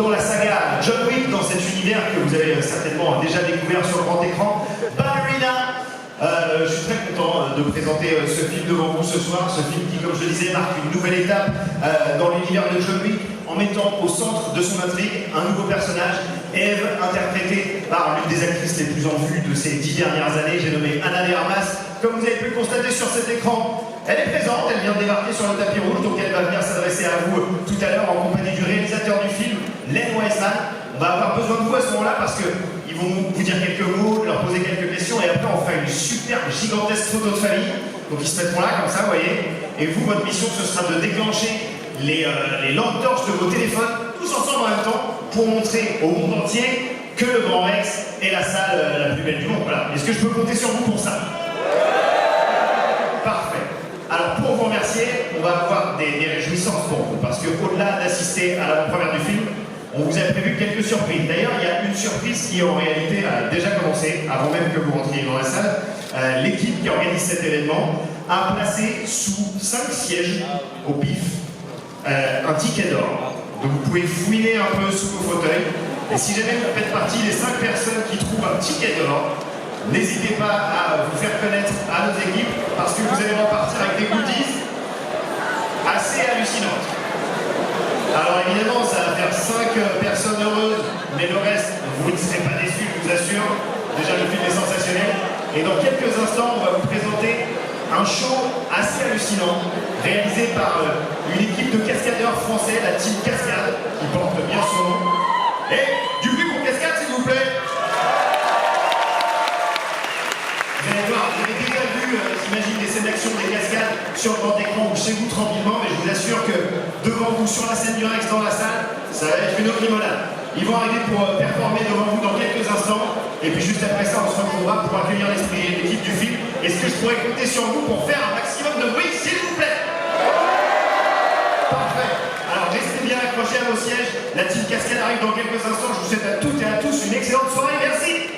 dont la saga John Wick dans cet univers que vous avez certainement déjà découvert sur le grand écran. Ballerina. Je suis très content de présenter ce film devant vous ce soir, ce film qui, comme je le disais, marque une nouvelle étape dans l'univers de John Wick, en mettant au centre de son intrigue un nouveau personnage, Eve, interprétée par l'une des actrices les plus en vue de ces 10 dernières années, j'ai nommé Ana de Armas. Comme vous avez pu le constater sur cet écran, elle est présente, elle vient de débarquer sur le tapis rouge, donc elle va venir s'adresser à vous tout à l'heure en compagnie du réalisateur du film, Len Wiseman. On va avoir besoin de vous à ce moment-là parce qu'ils vont vous dire quelques mots, leur poser quelques questions et après on fera une superbe, gigantesque photo de famille. Donc ils se mettront là comme ça, vous voyez. Et vous, votre mission, ce sera de déclencher les lampes torches de vos téléphones, tous ensemble en même temps, pour montrer au monde entier que le Grand Rex est la salle la plus belle du monde. Voilà. Est-ce que je peux compter sur vous pour ça? Parfait. Alors pour vous remercier, on va avoir des réjouissances pour vous, parce qu'au-delà d'assister à l'avant-première du film, on vous a prévu quelques surprises. D'ailleurs, il y a une surprise qui en réalité a déjà commencé, avant même que vous rentriez dans la salle. L'équipe qui organise cet événement a placé sous 5 sièges au pif un ticket d'or. Donc vous pouvez fouiner un peu sous vos fauteuils. Et si jamais vous faites partie des 5 personnes qui trouvent un ticket d'or, n'hésitez pas à vous faire connaître à nos équipes, parce que vous allez repartir avec des goodies assez hallucinantes. Alors évidemment, ça va faire 5 personnes heureuses, mais le reste, vous ne serez pas déçus, je vous assure. Déjà, le film est sensationnel. Et dans quelques instants, on va vous présenter un show assez hallucinant, réalisé par une équipe de cascadeurs français, la Team Cascade, qui porte bien son nom. Et du bruit pour Cascade, s'il vous plaît. Vous allez voir, vous avez déjà vu, j'imagine, des scènes d'action des cascades sur le grand écran ou chez vous tranquillement, mais je vous assure que devant vous, sur la scène du Rex dans la salle, ça va être une autre limonade. Ils vont arriver pour performer devant vous dans quelques instants, et puis juste après ça, on se retrouvera pour accueillir l'esprit et l'équipe du film. Est-ce que je pourrais compter sur vous pour faire un maximum de bruit, s'il vous plaît? Parfait. Alors restez bien accrochés à vos sièges. La Team Cascade arrive dans quelques instants. Je vous souhaite à toutes et à tous une excellente soirée. Merci.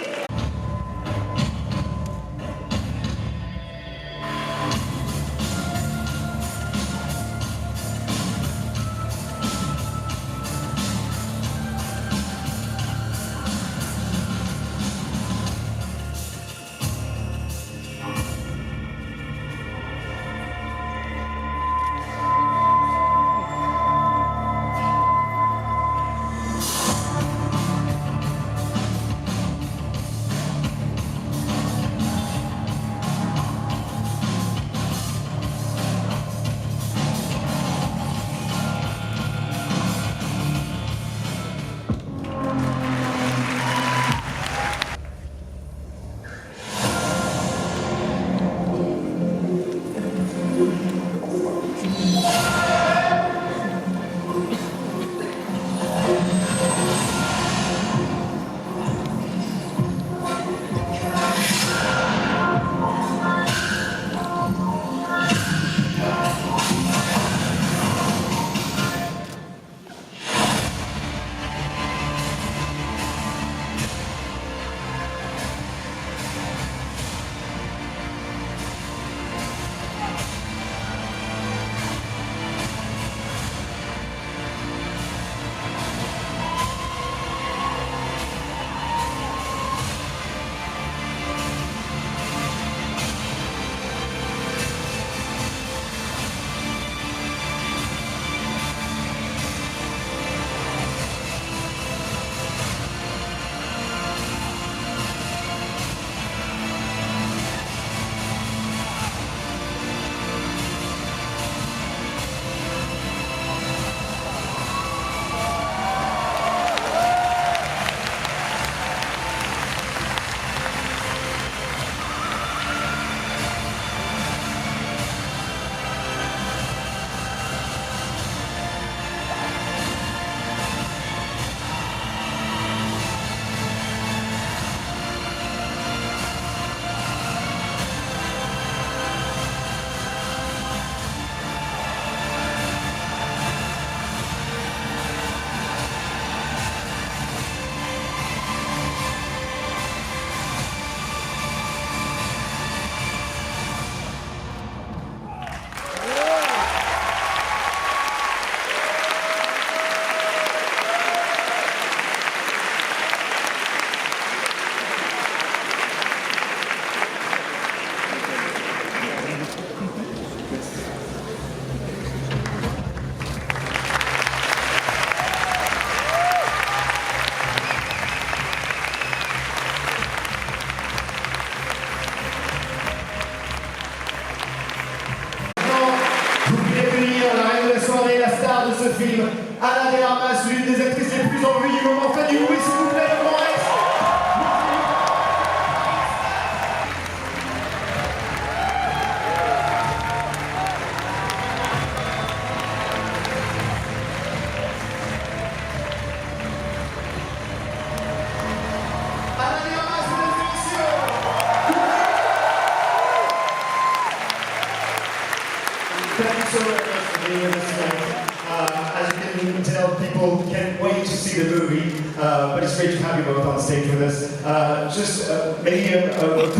movie, but it's great to have you both on stage with us. Just maybe a quick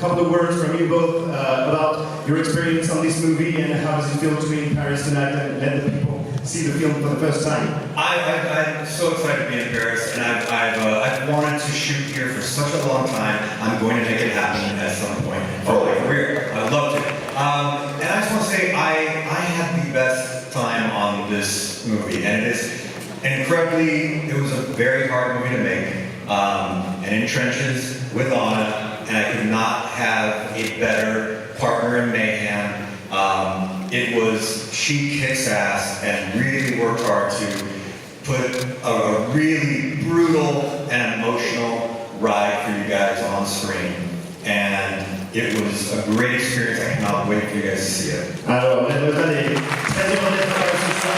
couple of words from you both about your experience on this movie and how does it feel to be in Paris tonight and let the people see the film for the first time. I'm so excited to be in Paris, and I've wanted to shoot here for such a long time. I'm going to make it happen at some point for my career. I loved it. And I just want to say I had the best time on this movie, and it was a very hard movie to make, and in trenches with Anna, and I could not have a better partner in mayhem. She kicks ass and really worked hard to put a really brutal and emotional ride for you guys on screen. And it was a great experience. I cannot wait for you guys to see it. Alors, très heureux d'être ce soir.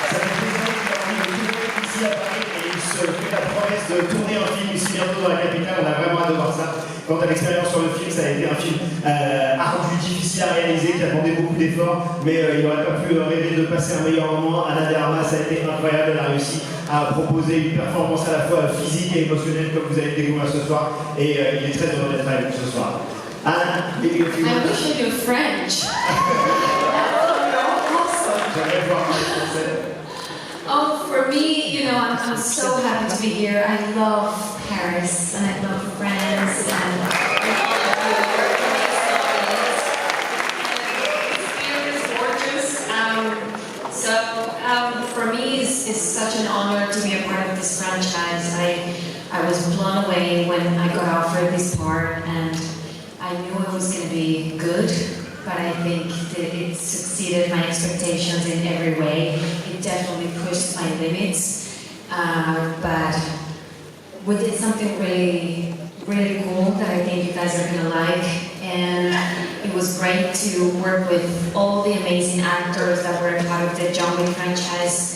Ça fait plaisir ici à Paris et il se fait la promesse de tourner un film ici bientôt dans la capitale. On a vraiment hâte de voir ça. Quant à l'expérience sur le film, ça a été un film ardu, difficile à réaliser, qui a demandé beaucoup d'efforts, mais il n'aurait pas pu rêver de passer un meilleur moment. Anna de Armas a été incroyable, elle a réussi à proposer une performance à la fois physique et émotionnelle, comme vous allez le découvrir ce soir, et il est très heureux d'être avec vous ce soir. Anna, maybe a few I words. wish I knew French. J'aimerais voir un français. Oh, for me, you know, I'm so happy to be here. I love Paris and I love France and it's gorgeous. For me, it's such an honor to be a part of this franchise. I was blown away when I got offered this part, and I knew it was going to be good. But I think that it succeeded my expectations in every way. It definitely pushed my limits, but we did something really, really cool that I think you guys are gonna like. And it was great to work with all the amazing actors that were part of the John Wick franchise,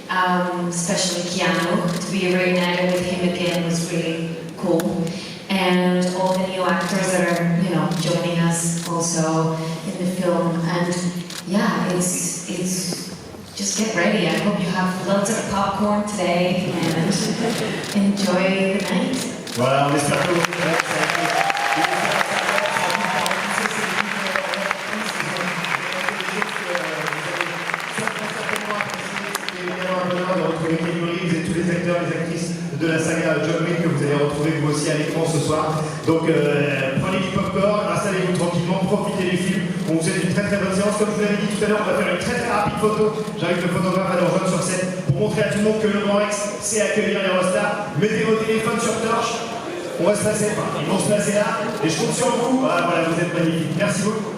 especially Keanu. To be reunited with him again was really cool. And all the new actors that are, you know, joining us also in the film. And yeah, it's just get ready. I hope you have lots of popcorn today and enjoy the night. Voilà, on espère que vous tous les acteurs, les actrices de la saga John Wick que vous allez retrouver vous aussi à l'écran ce soir. Donc prenez du popcorn, installez-vous tranquillement, profitez du film. On vous souhaite une très très bonne séance. Comme je vous l'avais dit tout à l'heure, on va faire une très très rapide photo. J'invite le photographe à nous rejoindre sur scène pour montrer à tout le monde que le Grand Rex sait accueillir les rostars. Mettez vos téléphones sur torche. On va se placer, ils vont se placer là. Et je compte sur vous. Ah, voilà, vous êtes magnifiques. Merci beaucoup.